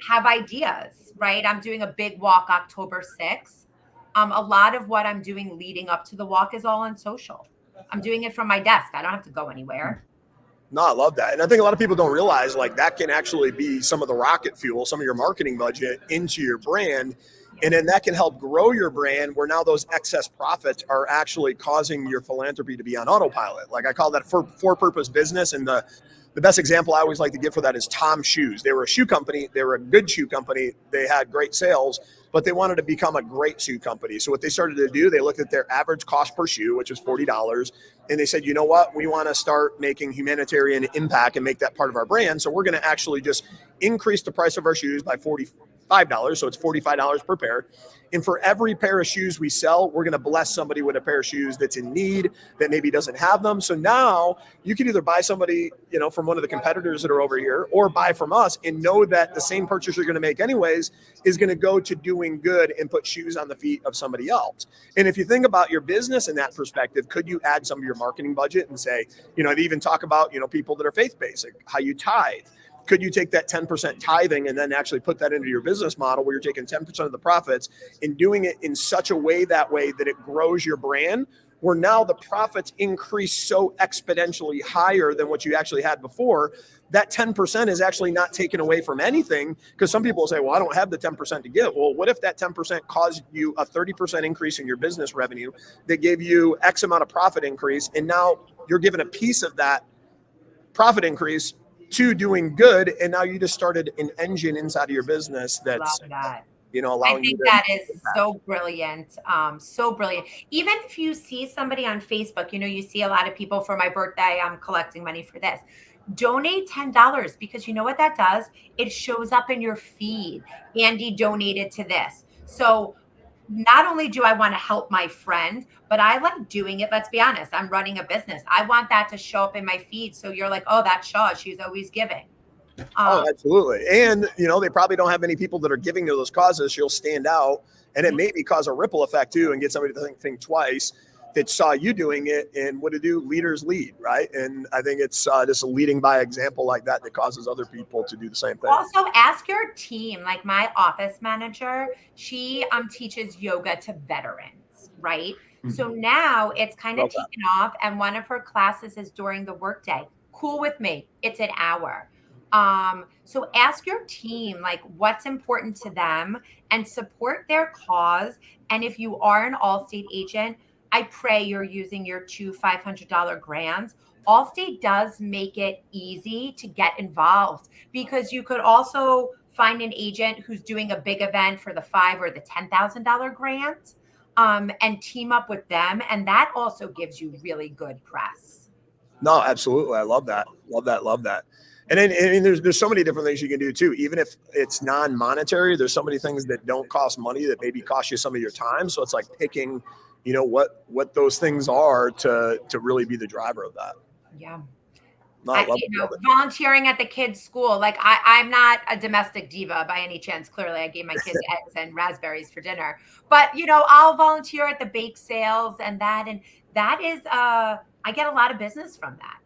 have ideas, right? I'm doing a big walk October 6th. A lot of what I'm doing leading up to the walk is all on social. I'm doing it from my desk. I don't have to go anywhere. No, I love that. And I think a lot of people don't realize like that can actually be some of the rocket fuel, some of your marketing budget into your brand. And then that can help grow your brand where now those excess profits are actually causing your philanthropy to be on autopilot. Like I call that for-purpose business. And the best example I always like to give for that is Tom Shoes. They were a shoe company. They were a good shoe company. They had great sales, but they wanted to become a great shoe company. So what they started to do, they looked at their average cost per shoe, which was $40. And they said, you know what, we want to start making humanitarian impact and make that part of our brand. So we're going to actually just increase the price of our shoes by $45. So it's $45 per pair. And for every pair of shoes we sell, we're going to bless somebody with a pair of shoes that's in need, that maybe doesn't have them. So now you can either buy somebody, from one of the competitors that are over here or buy from us and know that the same purchase you're going to make anyways is going to go to doing good and put shoes on the feet of somebody else. And if you think about your business in that perspective, could you add some of your marketing budget and say, they even talk about, people that are faith-based, like how you tithe. could you take that 10% tithing and then actually put that into your business model where you're taking 10% of the profits and doing it in such a way that it grows your brand, where now the profits increase so exponentially higher than what you actually had before, that 10% is actually not taken away from anything. Because some people will say, well, I don't have the 10% to give. Well, what if that 10% caused you a 30% increase in your business revenue that gave you X amount of profit increase, and now you're given a piece of that profit increase to doing good, and now you just started an engine inside of your business that's, Love that. I allowing you think to that is so brilliant. So brilliant. Even if you see somebody on Facebook, you see a lot of people, for my birthday, I'm collecting money for this. Donate $10, because you know what that does? It shows up in your feed. Andy donated to this. So not only do I want to help my friend, but I like doing it. Let's be honest. I'm running a business. I want that to show up in my feed. So you're like, oh, that's Shaw. She's always giving. Oh, absolutely. And, they probably don't have many people that are giving to those causes. You'll stand out, and it maybe cause a ripple effect too, and get somebody to think twice that saw you doing it. And what to do, leaders lead, right? And I think it's just a leading by example like that causes other people to do the same thing. Also, ask your team. Like my office manager, she teaches yoga to veterans, right? Mhm. So now it's kind of Love that. taken off, and one of her classes is during the workday. Cool with me. It's an hour. So ask your team like what's important to them and support their cause. And if you are an Allstate agent, I pray you're using your two $500 grants. Allstate does make it easy to get involved, because you could also find an agent who's doing a big event for the $5,000 or the $10,000 grant, and team up with them. And that also gives you really good press. No, absolutely. I love that. Love that. Love that. And then there's so many different things you can do too. Even if it's non-monetary, there's so many things that don't cost money that maybe cost you some of your time. So it's like picking, what those things are to really be the driver of that. Yeah. No, I love it. Volunteering at the kids' school. Like I'm not a domestic diva by any chance. Clearly, I gave my kids eggs and raspberries for dinner. But I'll volunteer at the bake sales and that is I get a lot of business from that.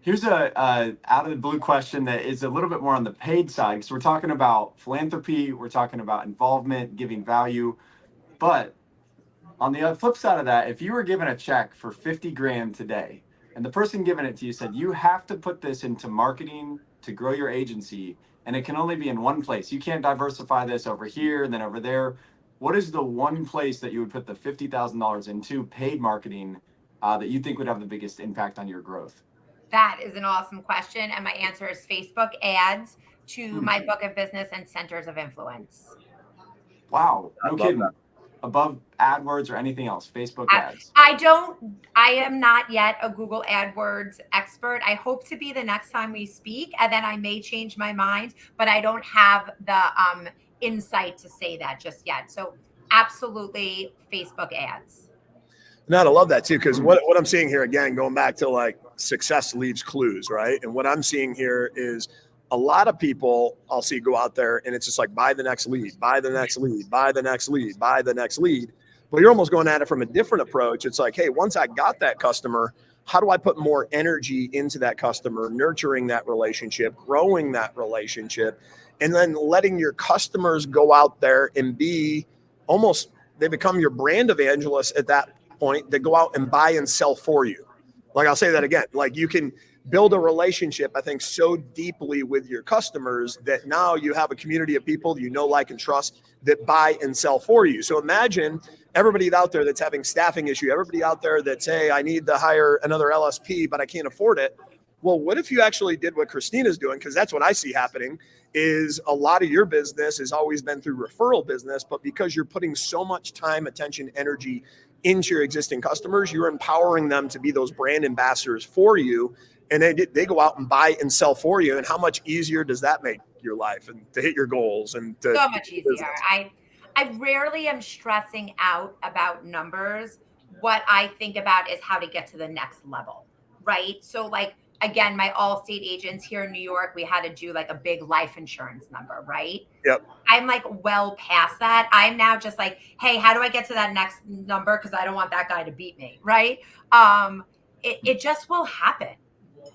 Here's a out of the blue question that is a little bit more on the paid side, because we're talking about philanthropy, we're talking about involvement, giving value, but on the flip side of that, if you were given a check for 50 grand today, and the person giving it to you said, you have to put this into marketing to grow your agency, and it can only be in one place. You can't diversify this over here and then over there. What is the one place that you would put the $50,000 into paid marketing that you think would have the biggest impact on your growth? That is an awesome question. And my answer is Facebook ads to my book of business and centers of influence. Wow. No kidding. That. Above AdWords or anything else, Facebook ads. I am not yet a Google AdWords expert. I hope to be the next time we speak, and then I may change my mind, but I don't have the insight to say that just yet. So absolutely Facebook ads. No, I love that too, because what I'm seeing here, again, going back to like success leaves clues, right? And what I'm seeing here is a lot of people I'll see go out there and it's just like buy the next lead, buy the next lead, buy the next lead, buy the next lead. But you're almost going at it from a different approach. It's like, hey, once I got that customer, how do I put more energy into that customer, nurturing that relationship, growing that relationship, and then letting your customers go out there and be almost, they become your brand evangelists at that point, that go out and buy and sell for you. Like I'll say that again, like you can build a relationship, I think, so deeply with your customers that now you have a community of people like and trust that buy and sell for you. So imagine everybody out there that's having staffing issue, everybody out there that's, hey, I need to hire another LSP, but I can't afford it. Well, what if you actually did what Christina's doing? Because that's what I see happening is a lot of your business has always been through referral business, but because you're putting so much time, attention, energy into your existing customers, you're empowering them to be those brand ambassadors for you. And they go out and buy and sell for you. And how much easier does that make your life and to hit your goals? And so much easier. I rarely am stressing out about numbers. What I think about is how to get to the next level, right? So like, again, my Allstate agents here in New York, we had to do like a big life insurance number, right? Yep. I'm like well past that. I'm now just like, hey, how do I get to that next number? Because I don't want that guy to beat me, right? It just will happen.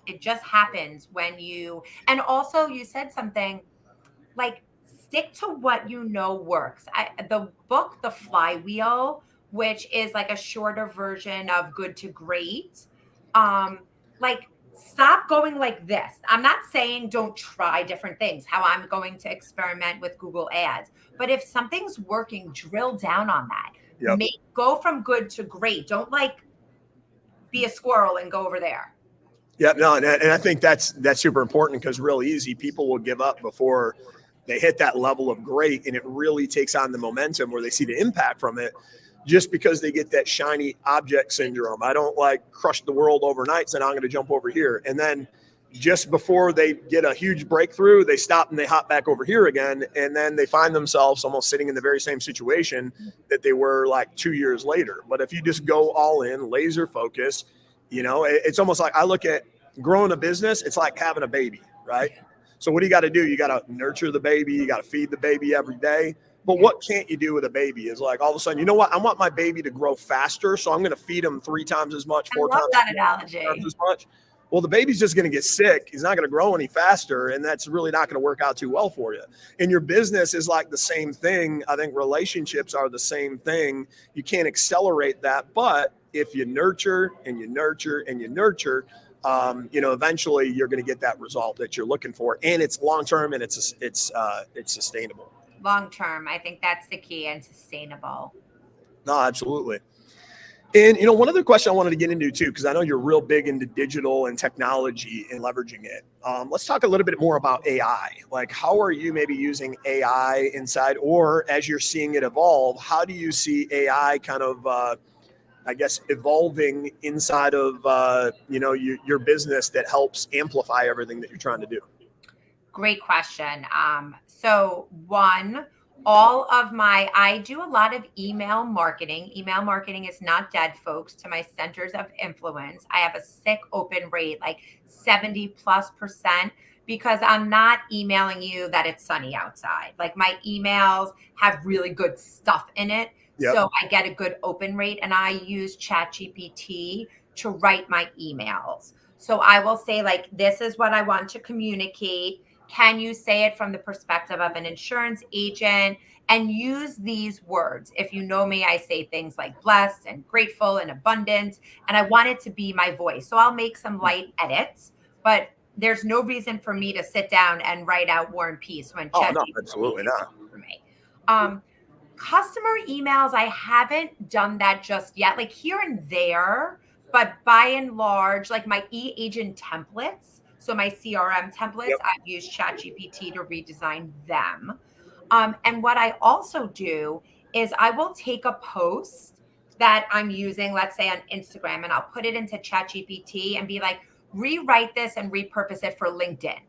It just happens when you, and also you said something like, stick to what you know works. The book, The Flywheel, which is like a shorter version of Good to Great, like, stop going like this. I'm not saying don't try different things, how I'm going to experiment with Google Ads. But if something's working, drill down on that. Yep. Go from good to great. Don't like be a squirrel and go over there. Yeah, no, and I think that's super important, because real easy, people will give up before they hit that level of great, and it really takes on the momentum where they see the impact from it, just because they get that shiny object syndrome. I don't like crush the world overnight, so now I'm going to jump over here. And then just before they get a huge breakthrough, they stop and they hop back over here again. And then they find themselves almost sitting in the very same situation that they were like 2 years later. But if you just go all in, laser focus, it's almost like, I look at growing a business, it's like having a baby, right? So what do you got to do? You got to nurture the baby. You got to feed the baby every day. But what can't you do with a baby is like, all of a sudden, you know what? I want my baby to grow faster, so I'm going to feed him 3 times as much, 4 I love that times analogy. as much. Well, the baby's just going to get sick. He's not going to grow any faster, and that's really not going to work out too well for you. And your business is like the same thing. I think relationships are the same thing. You can't accelerate that, but if you nurture and you nurture and you nurture, eventually you're going to get that result that you're looking for, and it's long-term, and it's sustainable. Long-term, I think that's the key, and sustainable. No, absolutely. And, one other question I wanted to get into too, because I know you're real big into digital and technology and leveraging it. Let's talk a little bit more about AI. Like, how are you maybe using AI inside, or as you're seeing it evolve, how do you see AI kind of, evolving inside of, your business that helps amplify everything that you're trying to do? Great question. So one, I do a lot of email marketing. Email marketing is not dead, folks, to my centers of influence. I have a sick open rate, like 70+%, because I'm not emailing you that it's sunny outside. Like, my emails have really good stuff in it. Yep. So I get a good open rate, and I use ChatGPT to write my emails. So I will say, like, this is what I want to communicate. Can you say it from the perspective of an insurance agent, and use these words? If you know me, I say things like blessed and grateful and abundant, and I want it to be my voice. So I'll make some light edits, but there's no reason for me to sit down and write out War and Peace when no, absolutely not. For me. Customer emails, I haven't done that just yet, like here and there, but by and large, like my e-agent templates, so my CRM templates, Yep. I've used ChatGPT to redesign them. And what I also do is I will take a post that I'm using, let's say on Instagram, and I'll put it into ChatGPT and be like, rewrite this and repurpose it for LinkedIn,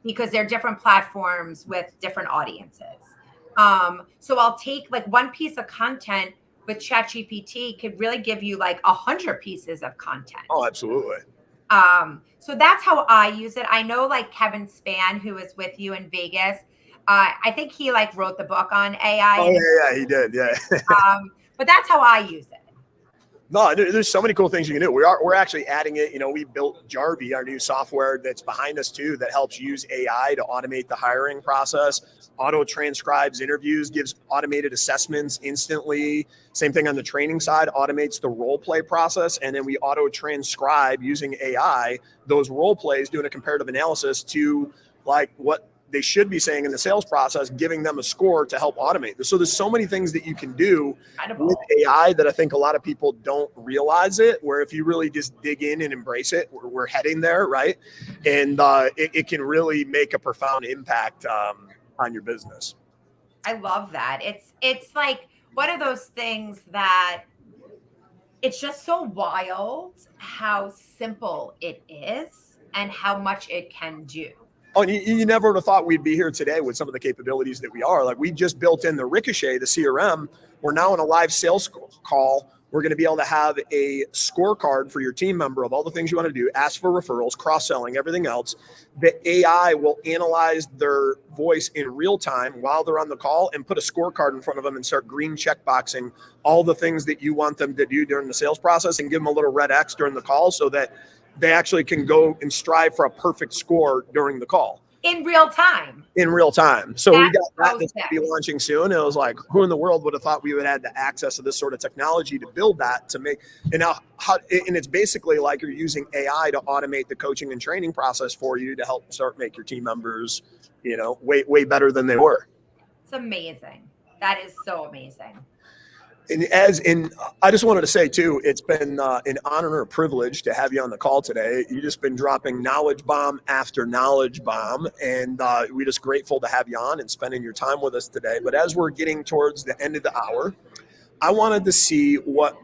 because they're different platforms with different audiences. So I'll take like one piece of content with ChatGPT could really give you like 100 pieces of content. Oh, absolutely. So that's how I use it. I know like Kevin Spann, who is with you in Vegas, I think he like wrote the book on AI. Oh, yeah, he did. Yeah. But that's how I use it. No, there's so many cool things you can do. We're actually adding it. We built Jarvie, our new software that's behind us too, that helps use AI to automate the hiring process, auto transcribes interviews, gives automated assessments instantly. Same thing on the training side, automates the role play process. And then we auto transcribe using AI, those role plays, doing a comparative analysis to like what they should be saying in the sales process, giving them a score to help automate this. So there's so many things that you can do with AI that I think a lot of people don't realize it, where if you really just dig in and embrace it, we're heading there, right? And it can really make a profound impact on your business. I love that. It's like one of those things that it's just so wild how simple it is and how much it can do. Oh, you never would have thought we'd be here today with some of the capabilities that we are. Like, we just built in the Ricochet, the CRM. We're now in a live sales call. We're going to be able to have a scorecard for your team member of all the things you want to do, ask for referrals, cross-selling, everything else. The AI will analyze their voice in real time while they're on the call and put a scorecard in front of them and start green checkboxing all the things that you want them to do during the sales process, and give them a little red X during the call so that they actually can go and strive for a perfect score during the call. In real time. So we got that so that's going to be sick. launching soon. And it was like, who in the world would have thought we would have the access to this sort of technology to build that to make, and now and it's basically like you're using AI to automate the coaching and training process for you to help start make your team members, way better than they were. It's amazing. That is so amazing. And I just wanted to say too, it's been an honor and a privilege to have you on the call today. You've just been dropping knowledge bomb after knowledge bomb, and we're just grateful to have you on and spending your time with us today. But as we're getting towards the end of the hour, I wanted to see what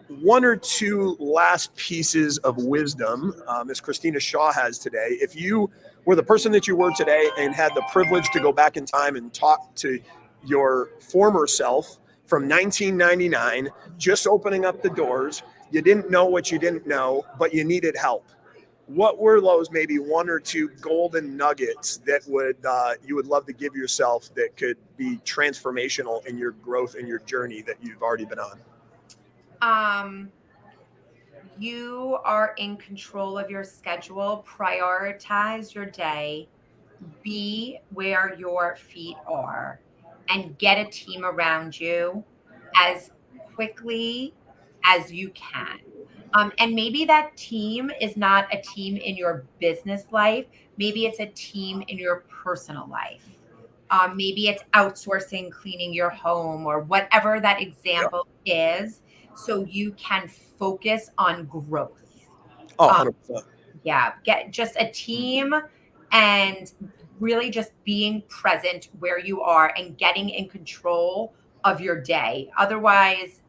one or two last pieces of wisdom Ms. Christina Shaw has today. If you were the person that you were today and had the privilege to go back in time and talk to your former self from 1999, just opening up the doors, you didn't know what you didn't know, but you needed help. What were those maybe one or two golden nuggets that you would love to give yourself that could be transformational in your growth and your journey that you've already been on? You are in control of your schedule. Prioritize your day. Be where your feet are and get a team around you as quickly as you can. And maybe that team is not a team in your business life. Maybe it's a team in your personal life. Maybe it's outsourcing, cleaning your home, or whatever that example is, so you can focus on growth. Oh, 100%. Yeah, get just a team and really just being present where you are and getting in control of your day. Otherwise,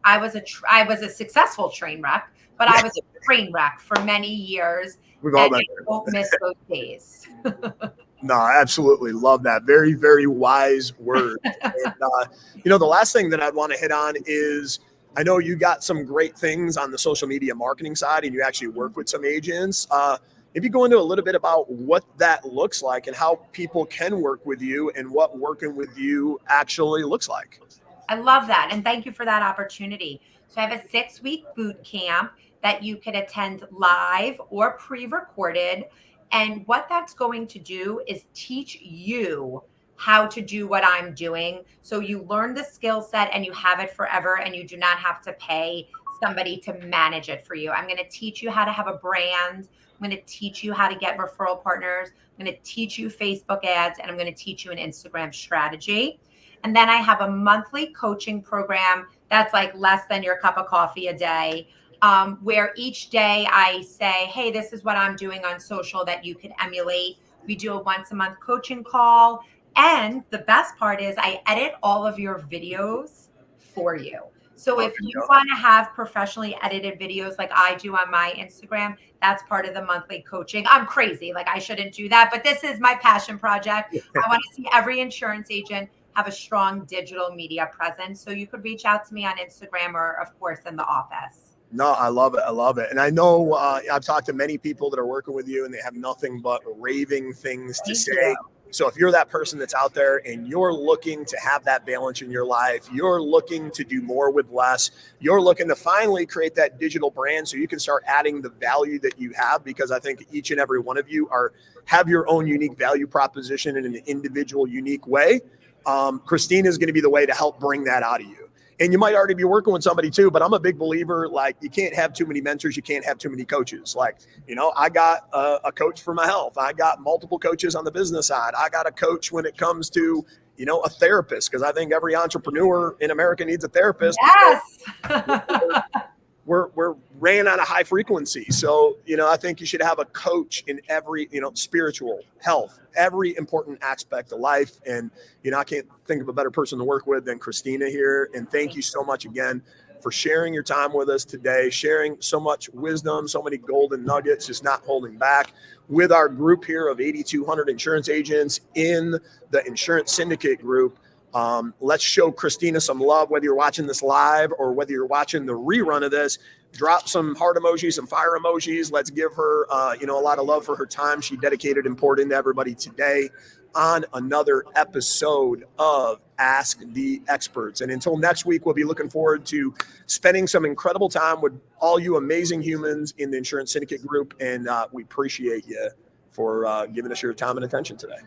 I was a successful train wreck, but I was a train wreck for many years. We've all been I won't miss those days. No, I absolutely love that. Very, very wise word. And, the last thing that I'd want to hit on is I know you got some great things on the social media marketing side and you actually work with some agents. Maybe go into a little bit about what that looks like and how people can work with you and what working with you actually looks like. I love that. And thank you for that opportunity. So I have a 6-week boot camp that you can attend live or pre-recorded. And what that's going to do is teach you how to do what I'm doing. So you learn the skill set and you have it forever and you do not have to pay somebody to manage it for you. I'm going to teach you how to have a brand. I'm going to teach you how to get referral partners. I'm going to teach you Facebook ads, and I'm going to teach you an Instagram strategy. And then I have a monthly coaching program that's like less than your cup of coffee a day, where each day I say, hey, this is what I'm doing on social that you can emulate. We do a once a month coaching call. And the best part is I edit all of your videos for you. So if you want to have professionally edited videos like I do on my Instagram, that's part of the monthly coaching. I'm crazy. Like I shouldn't do that, but this is my passion project. I want to see every insurance agent have a strong digital media presence. So you could reach out to me on Instagram or, of course, in the office. No, I love it. I love it. And I know I've talked to many people that are working with you and they have nothing but raving things to say. So if you're that person that's out there and you're looking to have that balance in your life, you're looking to do more with less, you're looking to finally create that digital brand so you can start adding the value that you have, because I think each and every one of you have your own unique value proposition in an individual, unique way. Christina is going to be the way to help bring that out of you. And you might already be working with somebody too, but I'm a big believer, like you can't have too many mentors. You can't have too many coaches. Like, I got a coach for my health. I got multiple coaches on the business side. I got a coach when it comes to, a therapist, because I think every entrepreneur in America needs a therapist. Yes. We're ran out of high frequency. So, I think you should have a coach in every, spiritual, health, every important aspect of life. And, I can't think of a better person to work with than Christina here. And thank you so much again for sharing your time with us today, sharing so much wisdom, so many golden nuggets, just not holding back with our group here of 8,200 insurance agents in the Insurance Syndicate Group. Let's show Christina some love, whether you're watching this live or whether you're watching the rerun of this. Drop some heart emojis, some fire emojis. Let's give her, a lot of love for her time she dedicated and poured into everybody today. on another episode of Ask the Experts. And until next week, we'll be looking forward to spending some incredible time with all you amazing humans in the Insurance Syndicate Group. And we appreciate you for giving us your time and attention today.